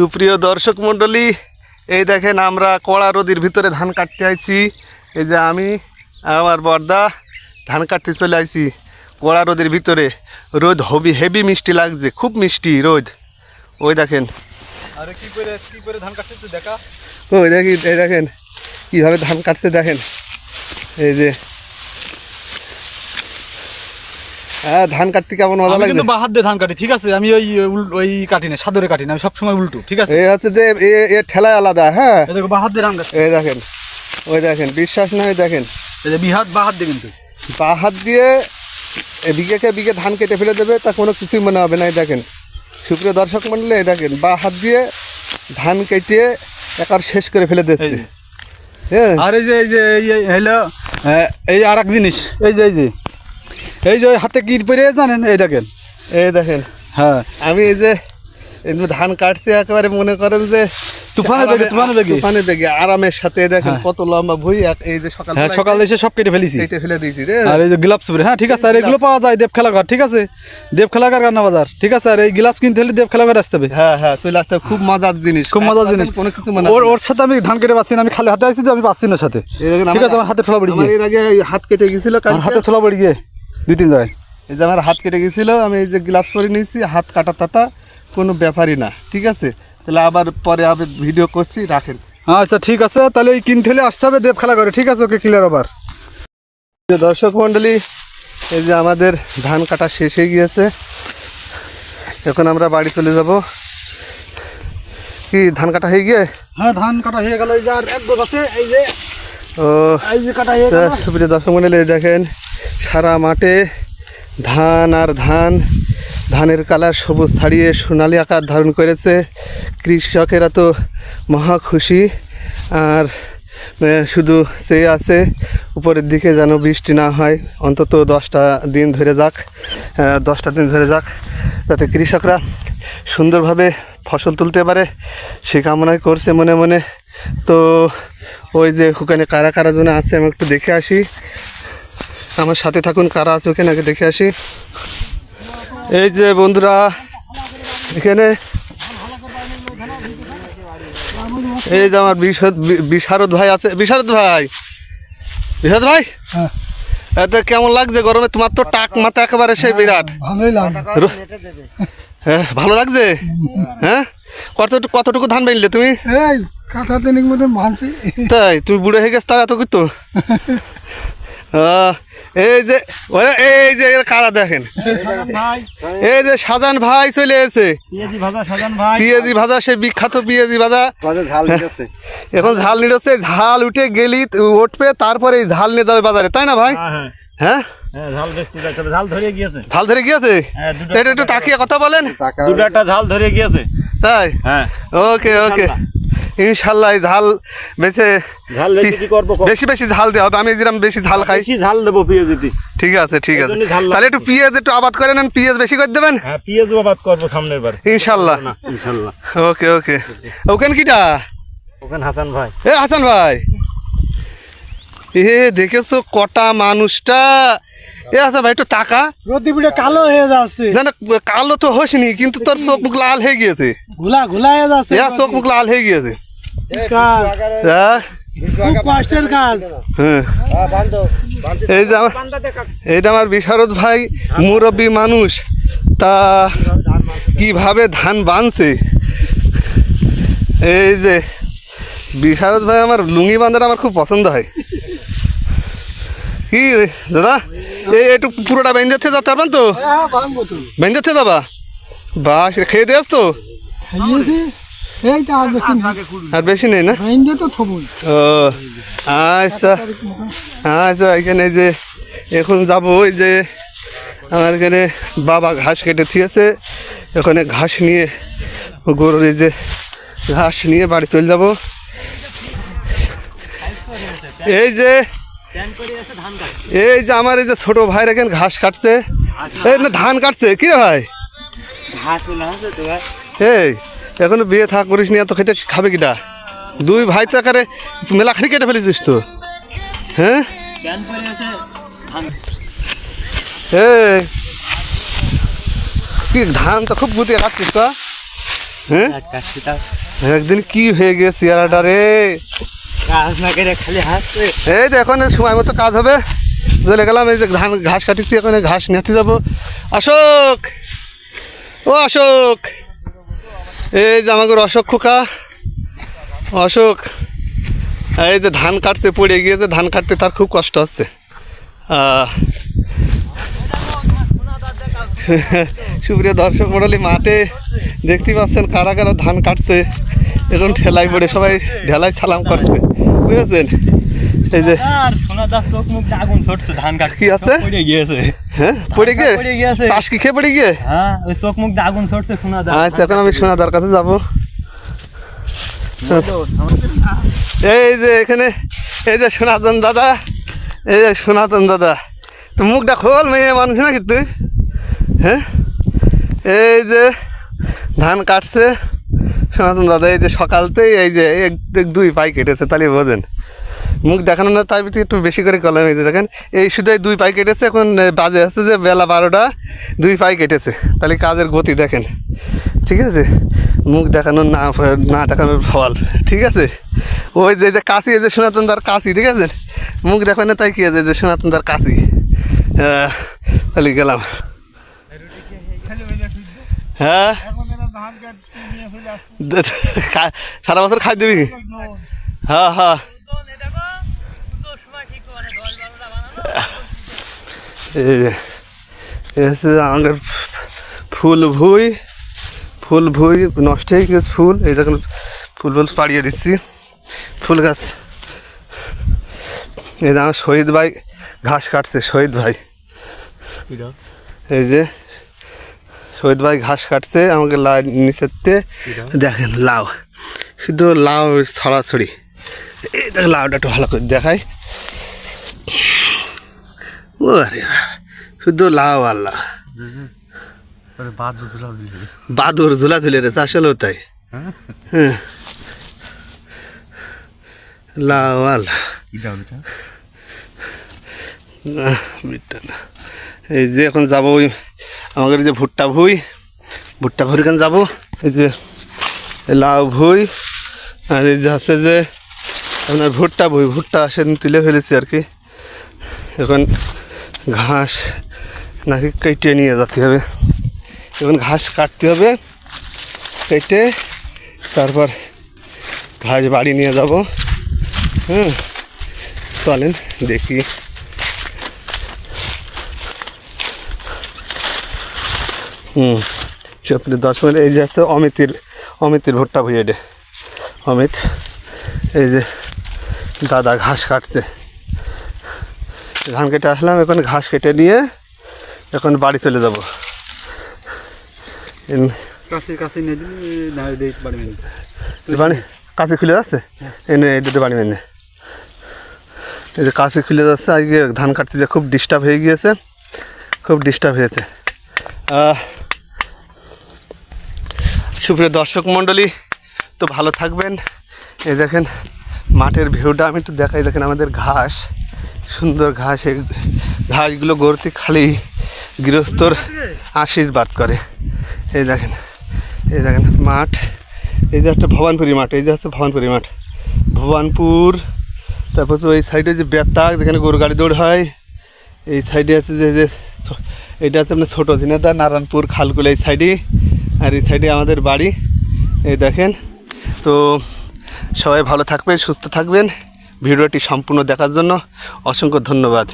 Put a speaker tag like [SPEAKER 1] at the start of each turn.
[SPEAKER 1] সুপ্রিয় দর্শক মণ্ডলী, এই দেখেন আমরা কড়া রোদের ভিতরে ধান কাটতে আইছি। এই যে আমি আমার বর্দা ধান কাটতে চলে আইছি কড়া রোদের ভিতরে। রোদ হেভি মিষ্টি লাগছে, খুব মিষ্টি রোদ। ওই দেখেন,
[SPEAKER 2] আরে কি করে ধান কাটতে তুই দেখা।
[SPEAKER 1] ওই দেখি, এই দেখেন কীভাবে ধান কাটতে দেখেন। এই যে হ্যাঁ, ধান কাটতে কেমন মজা লাগে।
[SPEAKER 2] কিন্তু বা হাত দিয়ে ধান কাটি, ঠিক আছে? আমি ওই কাটি না, সাদরে কাটি না, আমি সবসময় উল্টো, ঠিক আছে?
[SPEAKER 1] এই হচ্ছে যে এ ঠেলা আলাদা। হ্যাঁ,
[SPEAKER 2] এই দেখো বা হাত দিয়ে ধান কাটতে।
[SPEAKER 1] এই দেখেন, ওই দেখেন, বিশ্বাস না হয় দেখেন,
[SPEAKER 2] এই যে বা হাত দিয়ে কিন্তু
[SPEAKER 1] বা হাত দিয়ে বিঘেকে বিঘে ধান কেটে ফেলে দেবে, তা কোনো কিছুই মনে হবে না। এই দেখেন সুপ্রিয় দর্শক মণ্ডলী, এই দেখেন বা হাত দিয়ে ধান কেটে একবার শেষ করে ফেলে দিচ্ছে। হ্যাঁ,
[SPEAKER 2] আর এই যে হলো এই আর এক জিনিস, এই যে হাতে কি পরে জানেন, এই দেখেন,
[SPEAKER 1] দেখেন।
[SPEAKER 2] হ্যাঁ,
[SPEAKER 1] আমি এই যে ধান কাটছি একেবারে মনে করেন যে তুফানের বেগে আরামের সাথে। দেখেন কত লম্বা ভুঁই। এই যে
[SPEAKER 2] সকাল এসে সব কেটে ফেলেছি,
[SPEAKER 1] কেটে ফেলে দিয়েছি রে।
[SPEAKER 2] আর এই যে গ্লাভস পরে, হ্যাঁ ঠিক আছে। আর এগুলো পাওয়া যায় দেব খেলাঘর, ঠিক আছে? দেব খেলাঘর রান্না বাজার, ঠিক আছে? আর এই গ্লাভস কিনতে হলে দেব খেলাঘর আসতে হবে।
[SPEAKER 1] হ্যাঁ, চলে আসতে হবে। খুব মজার জিনিস,
[SPEAKER 2] খুব মজার জিনিস।
[SPEAKER 1] কোনো কিছু মনে
[SPEAKER 2] ওর সাথে আমি ধান কেটে পাচ্ছি না, আমি খালি হাতে আসছি, আমি পাচ্ছি না সাথে। ঠিক আছে, আমার হাতে ঠোলা পড়ে গিয়ে,
[SPEAKER 1] এর আগে হাত কেটে গেছিল,
[SPEAKER 2] হাতে ঠোলা পড়ে গিয়ে 2-3 জায়গায়।
[SPEAKER 1] এই যে আমার হাত কেটে গেছিল, আমি এই যে গ্লাভস পরে নিয়েছি, হাত কাটা তাতা কোনো ব্যাপারই না, ঠিক আছে? তাহলে আবার পরে ভিডিও করছি, রাখেন।
[SPEAKER 2] আচ্ছা ঠিক আছে, তাহলে এই কিনতে হলে আসতে হবে দেব খেলা করে, ঠিক আছে? ওকে, ক্লিয়ার। আবার
[SPEAKER 1] দর্শক মণ্ডলী, এই যে আমাদের ধান কাটা শেষ হয়ে গিয়েছে, এখন আমরা বাড়ি চলে যাব। কি ধান কাটা হয়ে গিয়ে?
[SPEAKER 2] হ্যাঁ, ধান কাটা হয়ে গেল। এই যে আর এক গোছ আছে, এই যে কাটা হয়ে গেল।
[SPEAKER 1] সুপ্রিয় দর্শক মণ্ডলী, দেখেন সারা মাঠে ধান আর ধান, ধানের কালার সবুজ ছাড়িয়ে সোনালি আকার ধারণ করেছে। কৃষকেরা তো মহা খুশি, আর শুধু চেয়ে আছে উপরের দিকে যেন বৃষ্টি না হয়, অন্তত 10টা দিন ধরে যাক, যাতে কৃষকরা সুন্দরভাবে ফসল তুলতে পারে, সে কামনাই করছে মনে মনে। তো ওই যে ওখানে কারা কারা যেন আছে, আমি একটু দেখে আসি। আমার সাথে থাকুন, কারা আছে ওখানে আগে দেখে আসি। এই যে বন্ধুরা, এখানে এই যে আমার বিশারদ ভাই আছে। বিশারদ ভাই, এতে কেমন লাগছে গরমে? তোমার তো টাক মাথা একেবারে সেই বিরাট। হ্যাঁ, ভালো লাগছে। হ্যাঁ, কতটুকু ধান বেনলে তুমি? তাই তুমি বুড়ো হয়ে গেছ, তাও এত কিন্তু। এই যে কারা দেখেন, এই যে সাজান ভাই চলে এসেছে। পিয়াজি ভাজা, সে বিখ্যাত পিয়াজি ভাজা। এখন ঝাল নিড়ছে, ঝাল উঠে গেলি উঠবে, তারপরে এই ঝাল নিয়ে যাবে বাজারে, তাই না ভাই? হ্যাঁ,
[SPEAKER 2] ঝাল ধরে
[SPEAKER 1] গিয়েছে। এটা একটু তাকিয়ে কথা বলেন।
[SPEAKER 2] ঝাল ধরে গিয়েছে,
[SPEAKER 1] তাই? ওকে, ইনশাল্লাহ ঝাল বেশি ঝাল দেওয়া হবে। আমি যেরকম বেশি ঝাল খাই,
[SPEAKER 2] ঝাল দেবো পিয়াজিতে।
[SPEAKER 1] ঠিক আছে। তাহলে একটু পেঁয়াজ একটু আবাদ করে নেন, পেঁয়াজ বেশি করে দেবেন।
[SPEAKER 2] পেঁয়াজ আবাদ করবো সামনের বার,
[SPEAKER 1] ইনশাল্লাহ। ওকে। ওখানে কিটা?
[SPEAKER 2] ওখানে হাসান ভাই।
[SPEAKER 1] হাসান ভাই, দেখেছো কটা মানুষটা? হাসান ভাই একটু টাকা
[SPEAKER 2] কালো হয়ে যাচ্ছে।
[SPEAKER 1] না, কালো তো হসনি, কিন্তু তোর চোখ মুখ লাল হয়ে গিয়েছে।
[SPEAKER 2] ঘোলা হয়ে যাচ্ছে,
[SPEAKER 1] চোখ মুখ লাল হয়ে গিয়েছে। এই যে এইটা আমার বিশারদ ভাই, মুরব্বী মানুষ, তা কিভাবে ধান বাঁধছে। এই যে বিশারদ ভাই, আমার লুঙ্গি বাঁধাটা আমার খুব পছন্দ হয়। কি দাদা, একটু পুরোটা বেঁধে যেতে পারবেন তো? বেঁধে যেতে যাবা? বাস খেয়ে দিয়ে তো, আর বেশি নেই না? ও আচ্ছা। এখানে যে এখন যাবো, ওই যে আমার এখানে বাবা ঘাস কেটে থিয়েছে, ওখানে ঘাস নিয়ে, গরুর এই যে ঘাস নিয়ে বাড়ি চলে যাবো। এই যে আমার এই যে ছোট ভাই এখানে ঘাস কাটছে, এই না ধান কাটছে। কি রে ভাই, এই এখনো বিয়ে থাক করিস নি, এত খেটে খাবে কিটা? 2 ভাই তো একারে মেলাখানি কেটে ফেলেছিস তো। হ্যাঁ, কি ধান তো খুব গুটিয়ে কাটছিস তো। হ্যাঁ একদিন কি হয়ে গিয়ে চেহারাটা রে।
[SPEAKER 3] কাজ না করে খালি হাসছে।
[SPEAKER 1] এই যে এখন সময় মতো কাজ হবে, চলে গেলাম। এই যে ধান ঘাস কাটিছি, এখন এই ঘাস নিতে যাবো। অশোক, ও অশোক, এই যে আমাকে অশোক খোকা, অশোক এই যে ধান কাটতে পড়ে গিয়েছে, ধান কাটতে তার খুব কষ্ট হচ্ছে। সুপ্রিয় দর্শক মণ্ডলী, মাঠে দেখতে পাচ্ছেন কারা কারা ধান কাটছে। এখন ঠেলাই পড়ে সবাই ঢেলাই সালাম করছে, বুঝেছেন? এই যে কি আছে, হ্যাঁ পড়ে গিয়ে টাস কি খেয়ে পড়ে গিয়ে। আচ্ছা, এখন আমি সোনাদার কাছে যাবো। এই যে এখানে এই যে সনাতন দাদা, এই যে সনাতন দাদা, তো মুখটা খোল, মেয়ে মানুষ নাকি তুই? হ্যাঁ, এই যে ধান কাটছে সনাতন দাদা। এই যে সকালতেই এই যে 2 পাই কেটেছে, তাহলে বোঝেন। মুখ দেখানো না, তাই একটু বেশি করে কলম। এই যে দেখেন, এই শুধু 2 পাই কেটেছে। এখন বাজে আছে যে বেলা 12টা, 2 পাই কেটেছে। তাহলে কাজের গতি দেখেন, ঠিক আছে? মুখ দেখানোর না দেখানোর ফল, ঠিক আছে? ওই যে কাশি, এই যে সনাতনদার কাশি, ঠিক আছে? মুখ দেখেন না, তাই কি আছে যে সনাতনদার কাশি। তাহলে গেলাম। হ্যাঁ, সারা বছর খাই দিবি। হ্যাঁ হ্যাঁ, আমাদের ফুল ভুই নষ্ট হয়ে গেছে। ফুল এই দেখুন, ফুল পাড়িয়ে দিচ্ছি, ফুল গাছ। এই যে আমার শহীদ ভাই ঘাস কাটছে, শহীদ ভাই। এই যে শহীদ ভাই ঘাস কাটছে আমাকে নিচেতে। দেখেন লাউ, শুধু লাউ ছড়াছড়ি। এই দেখ লাউটা একটু ভালো করে দেখাই। ও আরে শুধু লাউ আল্লাহ, বাদুর ঝুলা ঝুলে রেছে, আসলেও তাই। হ্যাঁ, লাউ আল্লাহ। এই যে এখন যাবো ওই আমাদের যে ভুট্টা ভুঁড়ি খান যাবো। এই যে লাউ ভুঁই, আর এই যে আছে যে আপনার ভুট্টা সেদিন তুলে ফেলেছি আর কি। এখন ঘাস নাকি কেটে নিয়ে যেতে হবে। এখন ঘাস কাটতে হবে, কেটে তারপর ঘাস বাড়ি নিয়ে যাব। হ্যাঁ, চলেন দেখি। সত্যি 10 মিনিট। এই যে আছে অমিতের ভুট্টা ভুঁই, এটা অমিত। এই যে দাদা ঘাস কাটছে, ধান কেটে আসলাম। এখন ঘাস কেটে নিয়ে এখন বাড়ি চলে যাব। কাছে খুলে যাচ্ছে, এনে এই দুটো বাড়ি মেনে। এই যে কাছে খুলে যাচ্ছে। আজকে ধান কাটতে যে খুব ডিস্টার্ব হয়ে গিয়েছে, খুব ডিস্টার্ব হয়েছে। সুপ্রিয় দর্শক মণ্ডলী, তো ভালো থাকবেন। এই দেখেন মাঠের ভিউটা আমি একটু দেখাই। দেখেন আমাদের ঘাস, সুন্দর ঘাস। এই ঘাসগুলো গড়তে খালি গৃহস্থর আশীর্বাদ করে। এই দেখেন মাঠ। এই যে একটা ভবানপুরি মাঠ, এই যে হচ্ছে ভবানপুরি মাঠ, ভবানপুর। তারপর তো ওই সাইডে যে বেতাক, যেখানে গরু গাড়ি দৌড় হয়। এই সাইডে আছে যে এটা আছে আপনার ছোটো ঝিনাইদহ, নারায়ণপুর, খালকুলা এই সাইডে। আর এই সাইডে আমাদের বাড়ি। এই দেখেন। তো সবাই ভালো থাকবেন, সুস্থ থাকবেন। ভিডিওটি সম্পূর্ণ দেখার জন্য অসংখ্য ধন্যবাদ।